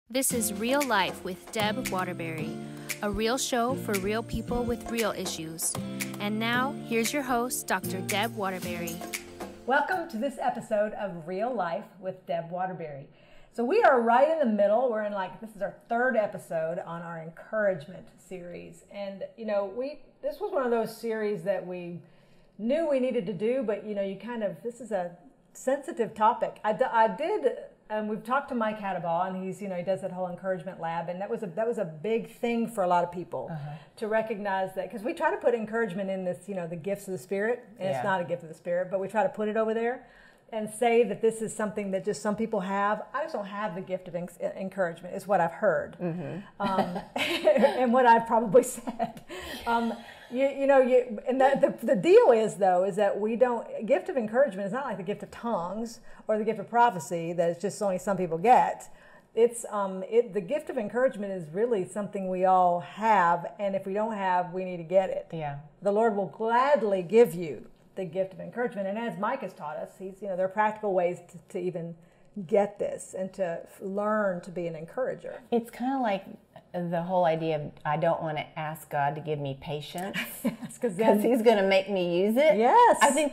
This is Real Life with Deb Waterbury, a real show for real people with real issues. And now, here's your host, Dr. Deb Waterbury. Welcome to this episode of Real Life with Deb Waterbury. So we are right in the middle. We're in this is our third episode on our encouragement series. And, this was one of those series that we knew we needed to do, but, this is a sensitive topic. We've talked to Mike Hadaball, and he does that whole encouragement lab, and that was a big thing for a lot of people to recognize that, because we try to put encouragement in this, the gifts of the Spirit, and it's not a gift of the Spirit, but we try to put it over there and say that this is something that just some people have. I just don't have the gift of encouragement, is what I've heard, and what I've probably said. The deal is that we don't, gift of encouragement is not like the gift of tongues or the gift of prophecy that it's just only some people get. It's the gift of encouragement is really something we all have, and if we don't have, we need to get it. Yeah. The Lord will gladly give you the gift of encouragement, and as Mike has taught us, there are practical ways to even get this and to learn to be an encourager. It's kind of like the whole idea of, I don't want to ask God to give me patience because He's going to make me use it. Yes, I think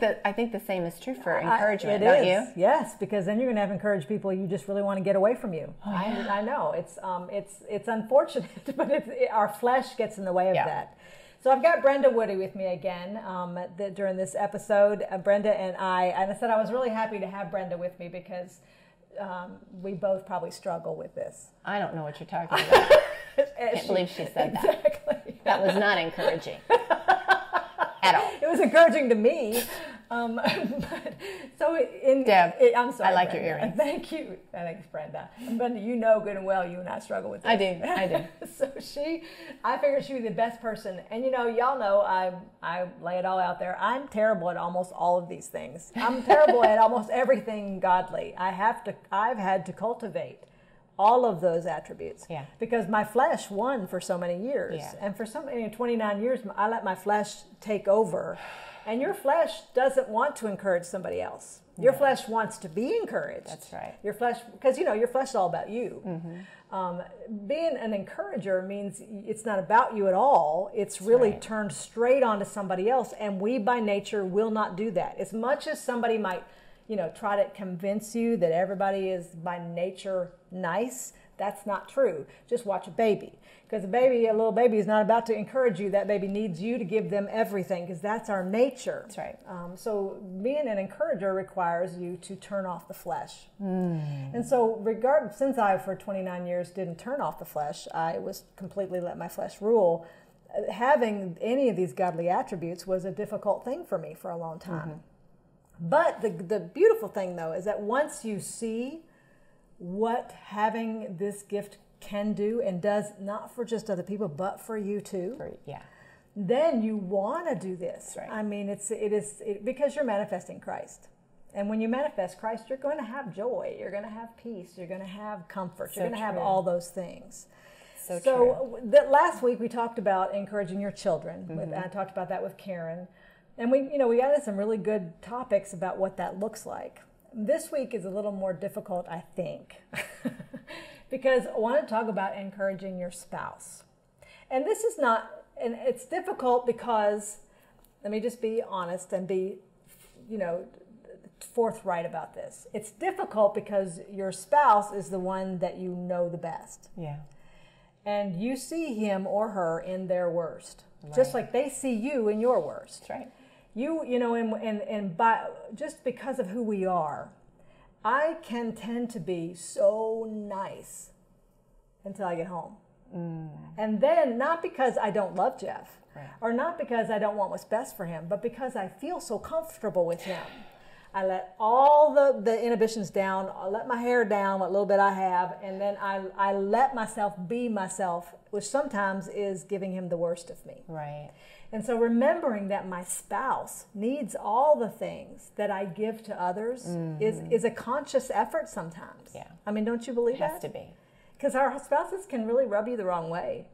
the same is true for encouragement. Don't you? Yes, because then you're going to have encouraged people you just really want to get away from you. Oh, yeah. I know it's unfortunate, but our flesh gets in the way of that. So I've got Brenda Woody with me again during this episode. Brenda and I said I was really happy to have Brenda with me because we both probably struggle with this. I don't know what you're talking about. I can't believe she said that. Exactly. That was not encouraging at all. It was encouraging to me. Deb, I'm sorry, I like Brenda. your earrings. Thank you. Thanks, Brenda. Brenda, you know good and well you and I struggle with this. I do. So I figured she was the best person. And y'all know I lay it all out there. I'm terrible at almost all of these things. I'm terrible at almost everything godly. I've had to cultivate all of those attributes. Yeah. Because my flesh won for so many years. Yeah. And for 29 years, I let my flesh take over. And your flesh doesn't want to encourage somebody else. Your flesh wants to be encouraged. That's right. Your flesh, because your flesh is all about you. Being an encourager means it's not about you at all. It's really turned straight onto somebody else. And we by nature will not do that. As much as somebody might try to convince you that everybody is by nature nice, that's not true. Just watch a baby. Because a little baby is not about to encourage you. That baby needs you to give them everything, because that's our nature. That's right. So being an encourager requires you to turn off the flesh. And so since I, for 29 years, didn't turn off the flesh, I was completely let my flesh rule. Having any of these godly attributes was a difficult thing for me for a long time. But the beautiful thing, though, is that once you see what having this gift can do and does, not for just other people, but for you too, then you want to do this. Right. I mean, it is because you're manifesting Christ. And when you manifest Christ, you're going to have joy, you're going to have peace, you're going to have comfort, you're going to have all those things. So last week we talked about encouraging your children. I talked about that with Karen. And we added some really good topics about what that looks like. This week is a little more difficult, I think, because I want to talk about encouraging your spouse. And it's difficult because, let me just be honest and be, forthright about this. It's difficult because your spouse is the one that you know the best. Yeah. And you see him or her in their worst, just like they see you in your worst. That's right. Just because of who we are, I can tend to be so nice until I get home. And then, not because I don't love Jeff, or not because I don't want what's best for him, but because I feel so comfortable with him. I let all the inhibitions down, I let my hair down, what little bit I have, and then I let myself be myself, which sometimes is giving him the worst of me. Right. And so remembering that my spouse needs all the things that I give to others is a conscious effort sometimes. Yeah. I mean, don't you believe that? It has to be. Because our spouses can really rub you the wrong way,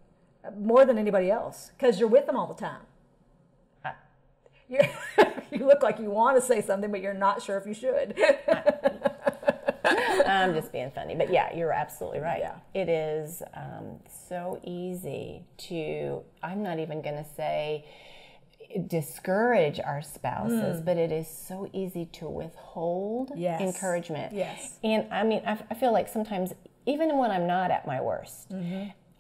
more than anybody else, because you're with them all the time. You look like you want to say something, but you're not sure if you should. I'm just being funny. But yeah, you're absolutely right. Yeah. It is so easy to, I'm not even going to say discourage our spouses, but it is so easy to withhold encouragement. Yes. And I mean, I feel like sometimes, even when I'm not at my worst,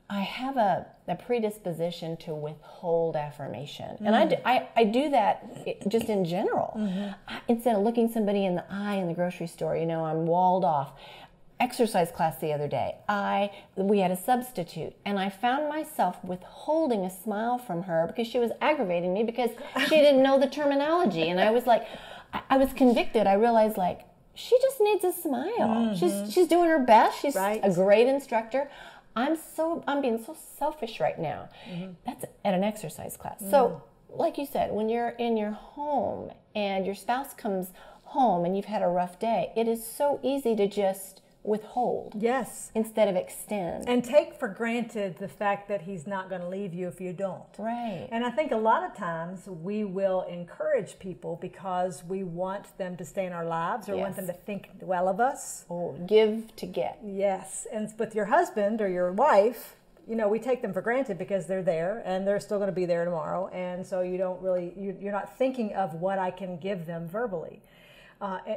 I have a predisposition to withhold affirmation. And I do that just in general. Instead of looking somebody in the eye in the grocery store, you know, I'm walled off. Exercise class the other day, we had a substitute, and I found myself withholding a smile from her because she was aggravating me because she didn't know the terminology. And I was like, I was convicted. I realized, like, she just needs a smile. She's doing her best. She's a great instructor. I'm being so selfish right now. That's at an exercise class. So, like you said, when you're in your home and your spouse comes home and you've had a rough day, it is so easy to just withhold. Yes. Instead of extend. And take for granted the fact that he's not going to leave you if you don't. Right. And I think a lot of times we will encourage people because we want them to stay in our lives or want them to think well of us. Or give to get. Yes. And with your husband or your wife, you know, we take them for granted because they're there and they're still going to be there tomorrow. And so you don't really, you're not thinking of what I can give them verbally.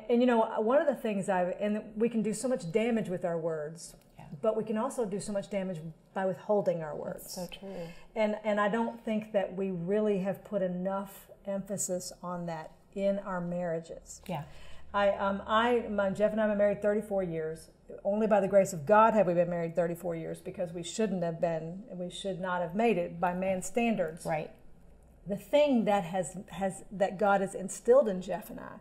And you know, one of the things and we can do so much damage with our words, but we can also do so much damage by withholding our words. That's so true. And I don't think that we really have put enough emphasis on that in our marriages. Yeah. Jeff and I have been married 34 years. Only by the grace of God have we been married 34 years because we shouldn't have been, and we should not have made it by man's standards. Right. The thing that that God has instilled in Jeff and I,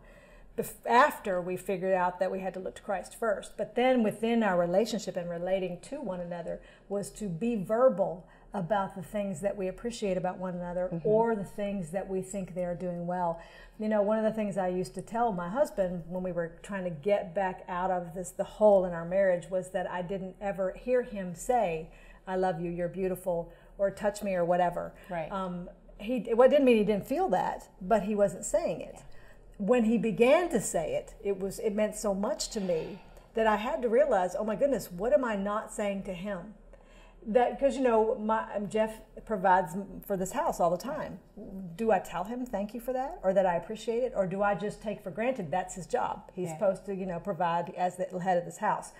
after we figured out that we had to look to Christ first, but then within our relationship and relating to one another, was to be verbal about the things that we appreciate about one another or the things that we think they are doing well. You know, one of the things I used to tell my husband when we were trying to get back out of the hole in our marriage was that I didn't ever hear him say, "I love you, you're beautiful," or "touch me," or whatever. Right. It didn't mean he didn't feel that, but he wasn't saying it. When he began to say it, it meant so much to me that I had to realize, oh my goodness, what am I not saying to him? That because, you know, Jeff provides for this house all the time. Do I tell him thank you for that, or that I appreciate it, or do I just take for granted that's his job? He's supposed to, you know, provide as the head of this house.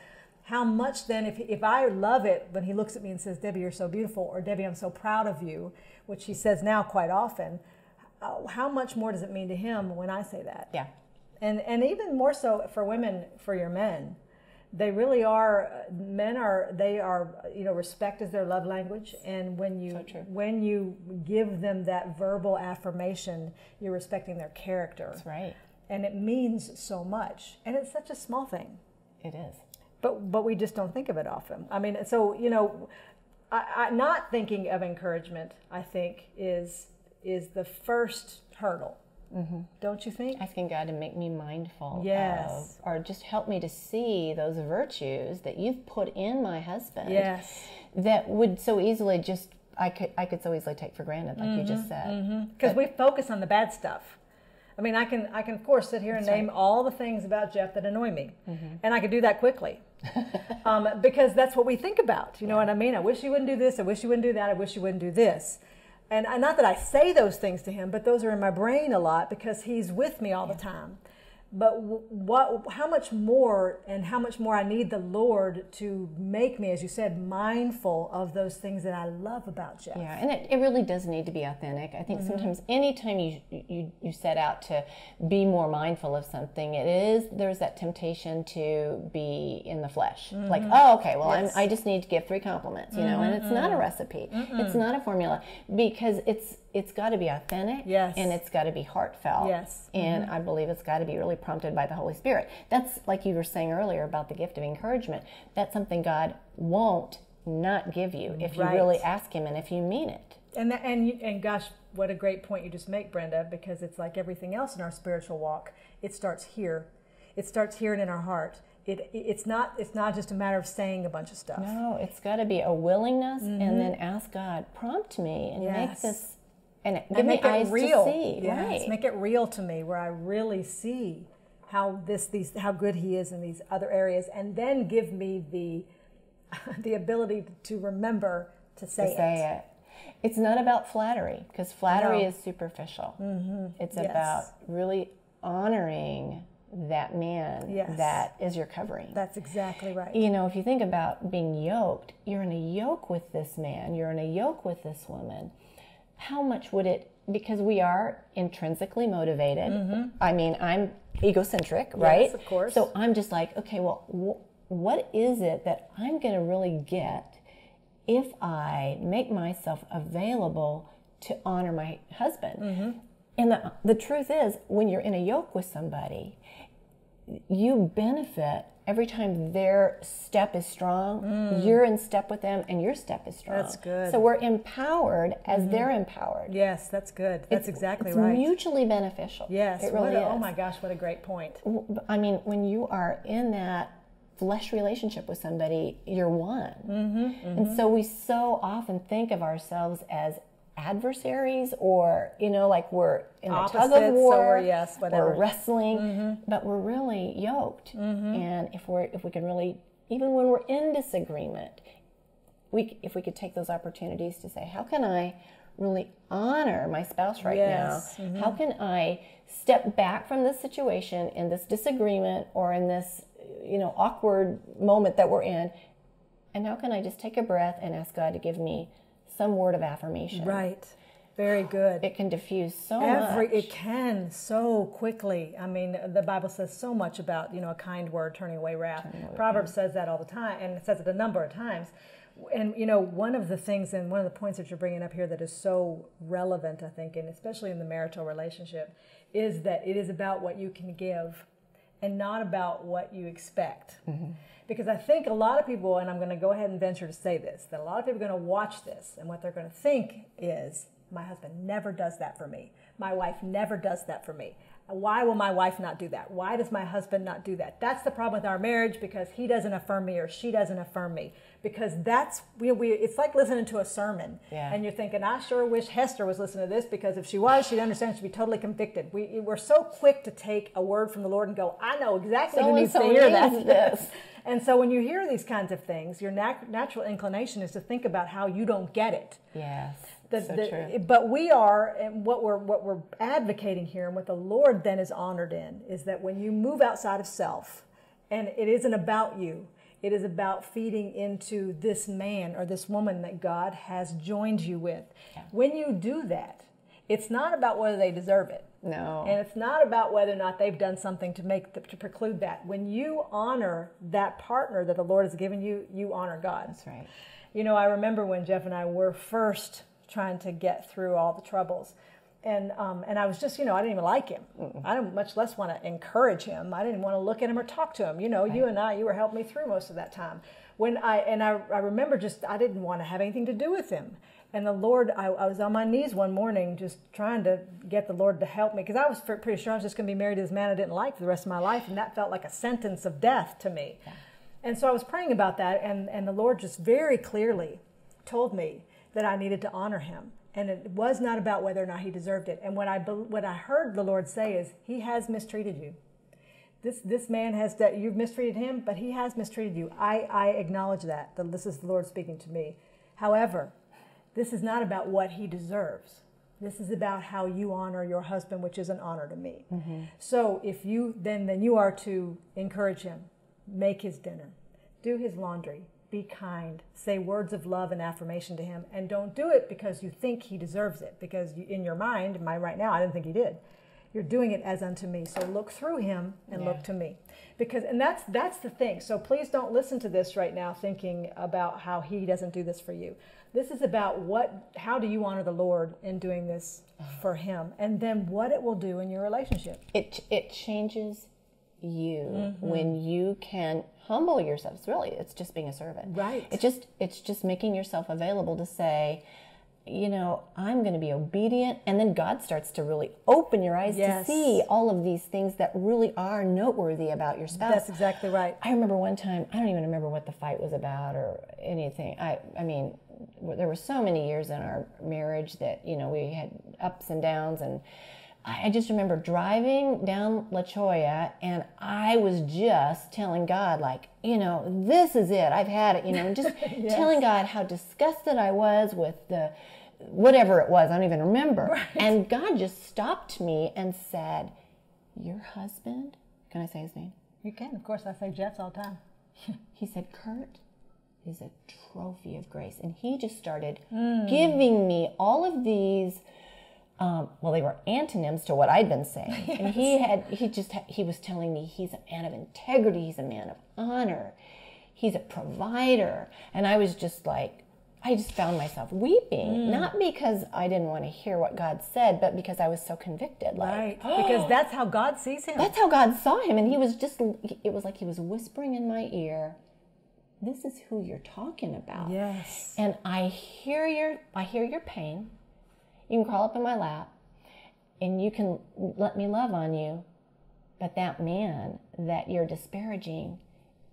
How much then, if I love it when he looks at me and says, "Debbie, you're so beautiful," or "Debbie, I'm so proud of you," which he says now quite often. How much more does it mean to him when I say that? Yeah. And even more so for women, for your men. They really are, they are, you know, respect is their love language. And when you give them that verbal affirmation, you're respecting their character. That's right. And it means so much. And it's such a small thing. It is. But we just don't think of it often. I mean, so, you know, not thinking of encouragement, I think, is the first hurdle. Don't you think? Asking God to make me mindful yes. of, or just help me to see those virtues that you've put in my husband. Yes. That would so easily I could so easily take for granted, like you just said. Because we focus on the bad stuff. I mean, I can of course sit here and name all the things about Jeff that annoy me, and I could do that quickly, because that's what we think about. You know what I mean? I wish you wouldn't do this. I wish you wouldn't do that. I wish you wouldn't do this. And not that I say those things to him, but those are in my brain a lot because he's with me all the time. But how much more I need the Lord to make me, as you said, mindful of those things that I love about Jeff. Yeah, and it really does need to be authentic. I think sometimes anytime you set out to be more mindful of something, there's that temptation to be in the flesh. Like, oh, okay, well, yes. I just need to give 3 compliments, you know, and it's not a recipe. It's not a formula, because it's got to be authentic, yes. and it's got to be heartfelt. Yes. And I believe it's got to be really prompted by the Holy Spirit. That's like you were saying earlier about the gift of encouragement. That's something God won't not give you if you really ask Him and if you mean it. And gosh, what a great point you just make, Brenda, because it's like everything else in our spiritual walk. It starts here. It starts here and in our heart. It's not just a matter of saying a bunch of stuff. No, it's got to be a willingness, and then ask God, prompt me and make this. And give me eyes real. to see. Yes, right. Make it real to me where I really see how good he is in these other areas, and then give me the ability to remember to say it. It's not about flattery, because flattery No. is superficial. It's Yes. about really honoring that man Yes. that is your covering. That's exactly right. You know, if you think about being yoked, you're in a yoke with this man, you're in a yoke with this woman. How much would it, because we are intrinsically motivated. I mean, I'm egocentric, right? Yes, of course. So I'm just like, okay, well, what is it that I'm going to really get if I make myself available to honor my husband? And the truth is, when you're in a yoke with somebody, you benefit every time their step is strong. You're in step with them, and your step is strong. That's good. So we're empowered as they're empowered. Yes, that's good. That's exactly it's right. mutually beneficial. Yes, it really is. Oh my gosh, what a great point. I mean, when you are in that flesh relationship with somebody, you're one. And so we so often think of ourselves as adversaries, or like we're in a tug of Opposites, war, or yes, whatever. or wrestling, but we're really yoked. And if we can really, even when we're in disagreement, if we could take those opportunities to say, how can I really honor my spouse right Yes. now? How can I step back from this situation, in this disagreement, or in this awkward moment that we're in, and how can I just take a breath and ask God to give me some word of affirmation? Right. Very good. It can diffuse so much. It can so quickly. I mean, the Bible says so much about, a kind word turning away wrath. Proverbs says that all the time, and it says it a number of times. And, one of the things, and one of the points that you're bringing up here that is so relevant, I think, and especially in the marital relationship, is that it is about what you can give and not about what you expect. Because I think a lot of people, and I'm going to go ahead and venture to say this, that a lot of people are going to watch this, and what they're going to think is, my husband never does that for me. My wife never does that for me. Why will my wife not do that? Why does my husband not do that? That's the problem with our marriage, because he doesn't affirm me or she doesn't affirm me. Because that's, it's like listening to a sermon. Yeah. And you're thinking, I sure wish Hester was listening to this, because if she was, she'd understand, she'd be totally convicted. We're so quick to take a word from the Lord and go, I know exactly who needs to hear that. And so when you hear these kinds of things, your natural inclination is to think about how you don't get it. Yes. True. But we are, and what we're advocating here, and what the Lord then is honored in, is that when you move outside of self, and it isn't about you, it is about feeding into this man or this woman that God has joined you with. Yeah. When you do that, it's not about whether they deserve it. No. And it's not about whether or not they've done something to preclude that. When you honor that partner that the Lord has given you, you honor God. That's right. I remember when Jeff and I were first trying to get through all the troubles. And I was just, I didn't even like him. I didn't much less want to encourage him. I didn't want to look at him or talk to him. Right. You were helping me through most of that time. I remember I didn't want to have anything to do with him. And the Lord, I was on my knees one morning just trying to get the Lord to help me, because I was pretty sure I was just going to be married to this man I didn't like for the rest of my life, and that felt like a sentence of death to me. Yeah. And so I was praying about that, and the Lord just very clearly told me that I needed to honor him. And it was not about whether or not he deserved it. And what I heard the Lord say is, he has mistreated you. This man has, that you've mistreated him, but he has mistreated you. I acknowledge that. This is the Lord speaking to me. However, this is not about what he deserves. This is about how you honor your husband, which is an honor to me. So if you, then you are to encourage him, make his dinner, do his laundry, be kind, say words of love and affirmation to him, and don't do it because you think he deserves it, because in your mind, right now, I didn't think he did. You're doing it as unto me. So look through him and look to me. And that's the thing. So please don't listen to this right now thinking about how he doesn't do this for you. This is about how do you honor the Lord in doing this for him, and then what it will do in your relationship. It changes you when you can humble yourself. It's just being a servant. Right. It's just making yourself available to say, I'm going to be obedient, and then God starts to really open your eyes to see all of these things that really are noteworthy about your spouse. That's exactly right. I remember one time, I don't even remember what the fight was about or anything. I mean, there were so many years in our marriage that, we had ups and downs, and I just remember driving down La Cholla, and I was just telling God, like, this is it. I've had it, and just Yes. telling God how disgusted I was with the whatever it was. I don't even remember. Right. And God just stopped me and said, your husband, can I say his name? You can, of course. I say Jeff's all the time. He said, Kurt is a trophy of grace. And he just started giving me all of these, they were antonyms to what I'd been saying. Yes. And he was telling me he's a man of integrity, he's a man of honor, he's a provider. And I was just like, I just found myself weeping, not because I didn't want to hear what God said, but because I was so convicted. Right, because that's how God sees him. That's how God saw him, and he was it was like he was whispering in my ear, this is who you're talking about. Yes. And I hear your pain. You can crawl up in my lap, and you can let me love on you, but that man that you're disparaging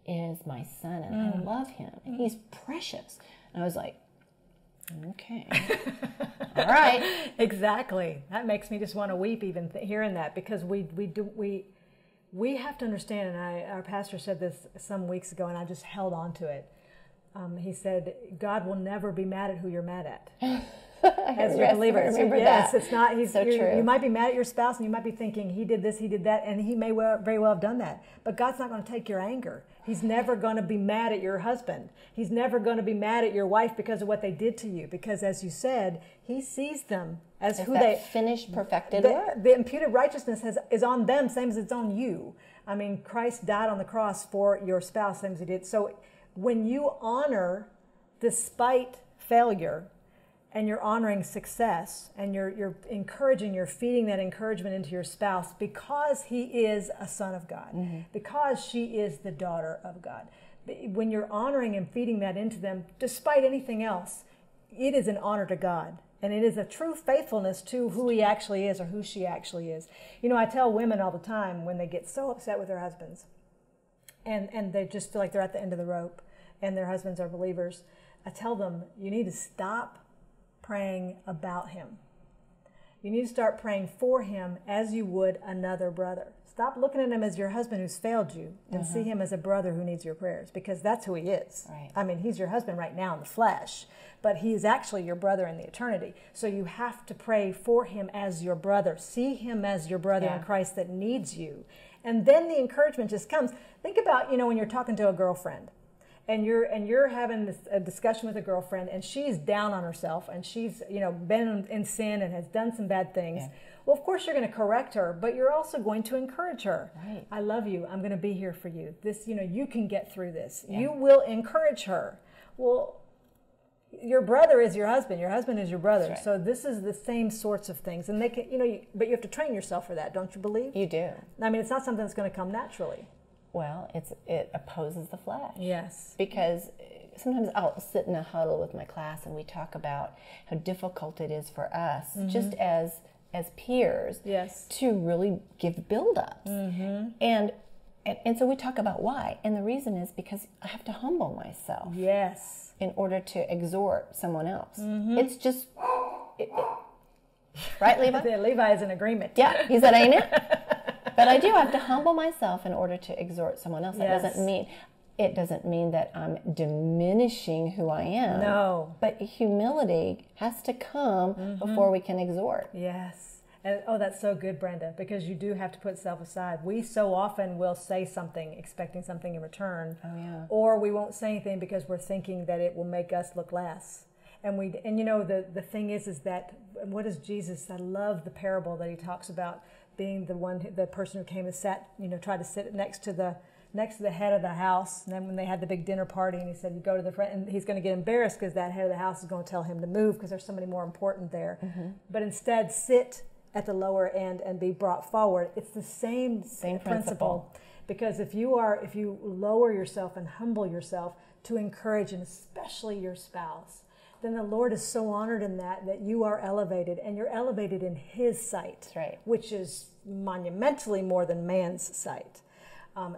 is my son, and I love him, and he's precious. And I was like, okay, all right. Exactly. That makes me just want to weep even hearing that, because we have to understand, and our pastor said this some weeks ago, and I just held on to it. He said, God will never be mad at who you're mad at. As your believer. Remember yes, that. it's not. So true. You might be mad at your spouse, and you might be thinking, he did this, he did that, and he may very well have done that. But God's not going to take your anger. He's never going to be mad at your husband. He's never going to be mad at your wife because of what they did to you. Because, as you said, he sees them as who they finished, perfected work. The imputed righteousness is on them, same as it's on you. I mean, Christ died on the cross for your spouse, same as he did. So when you honor despite failure, and you're honoring success, and you're encouraging, you're feeding that encouragement into your spouse because he is a son of God, because she is the daughter of God. When you're honoring and feeding that into them, despite anything else, it is an honor to God. And it is a true faithfulness to who he actually is or who she actually is. I tell women all the time when they get so upset with their husbands, and they just feel like they're at the end of the rope, and their husbands are believers, I tell them, you need to stop praying about him. You need to start praying for him as you would another brother. Stop looking at him as your husband who's failed you, and see him as a brother who needs your prayers, because that's who he is. Right. I mean, he's your husband right now in the flesh, but he is actually your brother in the eternity. So you have to pray for him as your brother. See him as your brother in Christ that needs you. And then the encouragement just comes. Think about, when you're talking to a girlfriend, and you're having a discussion with a girlfriend, and she's down on herself, and she's been in sin and has done some bad things. Yeah. Well, of course you're going to correct her, but you're also going to encourage her. Right. I love you. I'm going to be here for you. This, you can get through this. Yeah. You will encourage her. Well, your brother is your husband. Your husband is your brother. Right. So this is the same sorts of things, and they can, but you have to train yourself for that, don't you believe? You do. I mean, it's not something that's going to come naturally. Well, it opposes the flesh. Yes. Because sometimes I'll sit in a huddle with my class, and we talk about how difficult it is for us, just as peers, to really give build-ups. And so we talk about why. And the reason is because I have to humble myself. Yes. In order to exhort someone else. It's just, right, Levi? Levi is in agreement. Yeah, he said, ain't it? But I do have to humble myself in order to exhort someone else. That it doesn't mean that I'm diminishing who I am. No. But humility has to come before we can exhort. Yes. And that's so good, Brenda, because you do have to put self aside. We so often will say something expecting something in return. Oh, yeah. Or we won't say anything because we're thinking that it will make us look less. And the thing is that, what is Jesus? I love the parable that he talks about being the person who came and sat, tried to sit next to the head of the house. And then when they had the big dinner party, and he said, you go to the front, and he's going to get embarrassed because that head of the house is going to tell him to move because there's somebody more important there. But instead, sit at the lower end and be brought forward. It's the same principle. Because if you lower yourself and humble yourself to encourage, and especially your spouse, then the Lord is so honored in that you are elevated, and you're elevated in his sight, which is monumentally more than man's sight.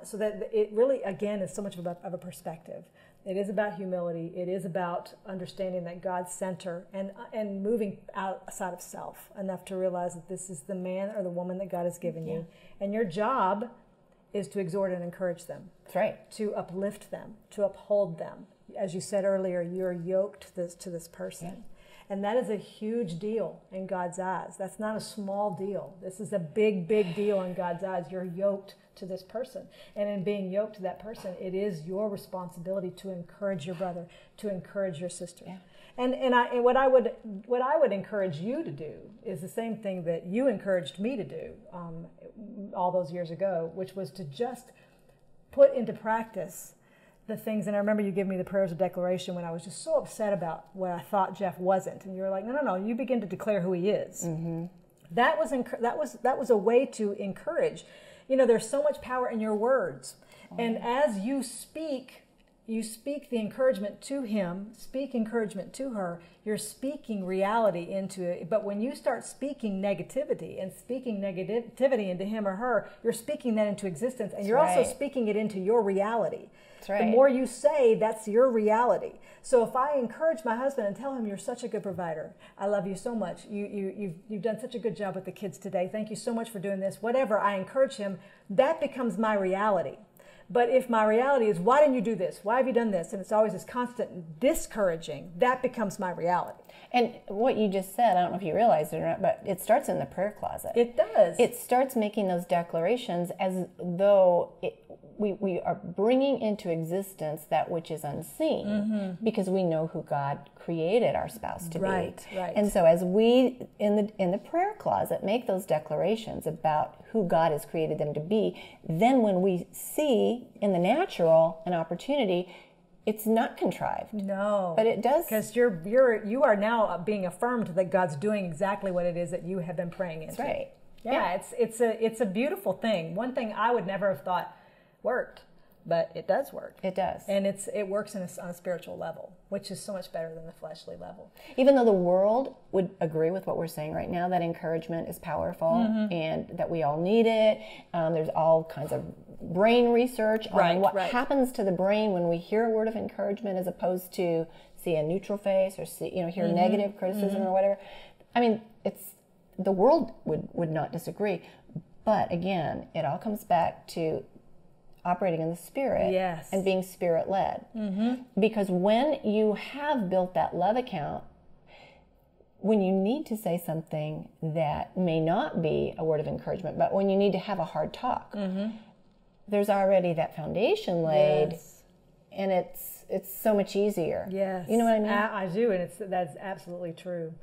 So that it really, again, is so much of a perspective. It is about humility. It is about understanding that God's center and moving outside of self enough to realize that this is the man or the woman that God has given you. And your job is to exhort and encourage them. That's right. To uplift them, to uphold them. As you said earlier, you're yoked to this person. Yeah. And that is a huge deal in God's eyes. That's not a small deal. This is a big, big deal in God's eyes. You're yoked to this person. And in being yoked to that person, it is your responsibility to encourage your brother, to encourage your sister. Yeah. And what I would encourage you to do is the same thing that you encouraged me to do all those years ago, which was to just put into practice the things. And I remember you giving me the prayers of declaration when I was just so upset about what I thought Jeff wasn't, and you were like, no, you begin to declare who he is. Mm-hmm. That was a way to encourage. There's so much power in your words, and as you speak the encouragement to him, speak encouragement to her, you're speaking reality into it. But when you start speaking negativity into him or her, you're speaking that into existence, and you're also speaking it into your reality. That's right. The more you say, that's your reality. So if I encourage my husband and tell him, you're such a good provider, I love you so much, you've done such a good job with the kids today, thank you so much for doing this, whatever, I encourage him, that becomes my reality. But if my reality is, why didn't you do this? Why have you done this? And it's always this constant discouraging, that becomes my reality. And what you just said, I don't know if you realize it or not, but it starts in the prayer closet. It does. It starts making those declarations as though we are bringing into existence that which is unseen, because we know who God created our spouse to be. Right. And so as we, in the prayer closet, make those declarations about who God has created them to be, then when we see in the natural an opportunity, it's not contrived. No. But it does. Because you are now being affirmed that God's doing exactly what it is that you have been praying into. That's right. Yeah. It's a beautiful thing. One thing I would never have thought worked, but it does work. It does. And it works on a spiritual level, which is so much better than the fleshly level. Even though the world would agree with what we're saying right now, that encouragement is powerful and that we all need it. There's all kinds of brain research on what happens to the brain when we hear a word of encouragement as opposed to see a neutral face or hear negative criticism or whatever. I mean, the world would not disagree. But again, it all comes back to operating in the Spirit and being Spirit-led. Because when you have built that love account, when you need to say something that may not be a word of encouragement, but when you need to have a hard talk, there's already that foundation laid, and it's so much easier. Yes. You know what I mean? I do, and that's absolutely true.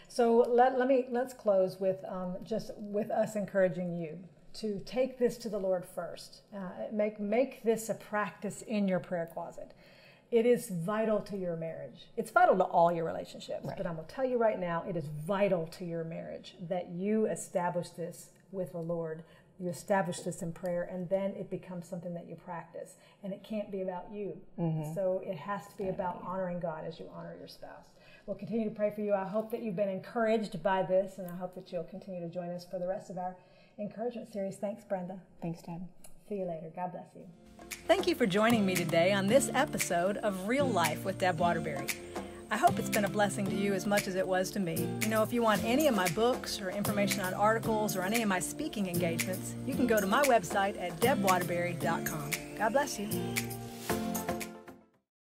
So let's close with just with us encouraging you to take this to the Lord first. Make this a practice in your prayer closet. It is vital to your marriage. It's vital to all your relationships, but I'm going to tell you right now, it is vital to your marriage that you establish this with the Lord. You establish this in prayer, and then it becomes something that you practice. And it can't be about you. So it has to be about honoring God as you honor your spouse. We'll continue to pray for you. I hope that you've been encouraged by this, and I hope that you'll continue to join us for the rest of our encouragement series. Thanks, Brenda. Thanks, Deb. See you later. God bless you. Thank you for joining me today on this episode of Real Life with Deb Waterbury. I hope it's been a blessing to you as much as it was to me. If you want any of my books or information on articles or any of my speaking engagements, you can go to my website at debwaterbury.com. God bless you.